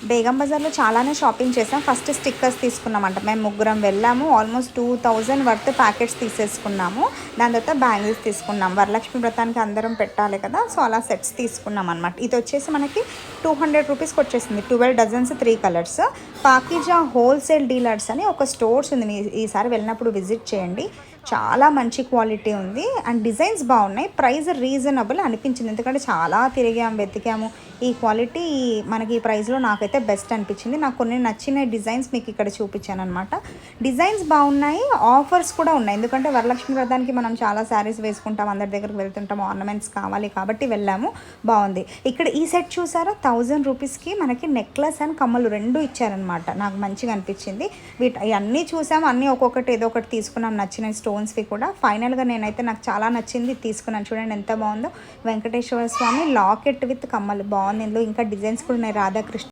బేగం బజార్లో చాలానే షాపింగ్ చేసాం. ఫస్ట్ స్టిక్కర్స్ తీసుకున్నామంట. మేము ముగ్గురం వెళ్ళాము. ఆల్మోస్ట్ 2000 వర్త్ ప్యాకెట్స్ తీసేసుకున్నాము. దాని తర్వాత బ్యాంగిల్స్ తీసుకున్నాం. వరలక్ష్మి వ్రతానికి అందరం పెట్టాలి కదా, సో అలా సెట్స్ తీసుకున్నాం అనమాట. ఇది వచ్చేసి మనకి 200 రూపీస్కి వచ్చేసింది. 12 డజన్స్ 3 కలర్స్. పాకిజా హోల్సేల్ డీలర్స్ అని ఒక స్టోర్స్ ఉంది, ఈసారి వెళ్ళినప్పుడు విజిట్ చేయండి. చాలా మంచి క్వాలిటీ ఉంది అండ్ డిజైన్స్ బాగున్నాయి. ప్రైస్ రీజనబుల్ అనిపించింది, ఎందుకంటే చాలా తిరిగాము, వెతికాము. ఈ క్వాలిటీ మనకి ఈ ప్రైస్లో నాకైతే బెస్ట్ అనిపించింది. నాకు కొన్ని నచ్చిన డిజైన్స్ మీకు ఇక్కడ చూపించాను అనమాట. డిజైన్స్ బాగున్నాయి, ఆఫర్స్ కూడా ఉన్నాయి. ఎందుకంటే వరలక్ష్మి వ్రతానికి మనం చాలా శారీస్ వేసుకుంటాం, అందరి దగ్గరికి వెళ్తుంటాం, ఆర్నమెంట్స్ కావాలి కాబట్టి వెళ్ళాము. బాగుంది. ఇక్కడ ఈ సెట్ చూసారా, 1000 రూపీస్కి మనకి నెక్లెస్ అండ్ కమ్మలు రెండు ఇచ్చారనమాట. నాకు మంచిగా అనిపించింది. అన్నీ చూసాము, అన్నీ ఒక్కొక్కటి ఏదో ఒకటి తీసుకున్నాం, నచ్చిన స్టోన్స్వి కూడా. ఫైనల్గా నేనైతే నాకు చాలా నచ్చింది, తీసుకున్నాను. చూడండి ఎంత బాగుందో. వెంకటేశ్వర స్వామి లాకెట్ విత్ కమ్మలు బాగుంది. ఇందులో ఇంకా డిజైన్స్ కూడా ఉన్నాయి, రాధాకృష్ణ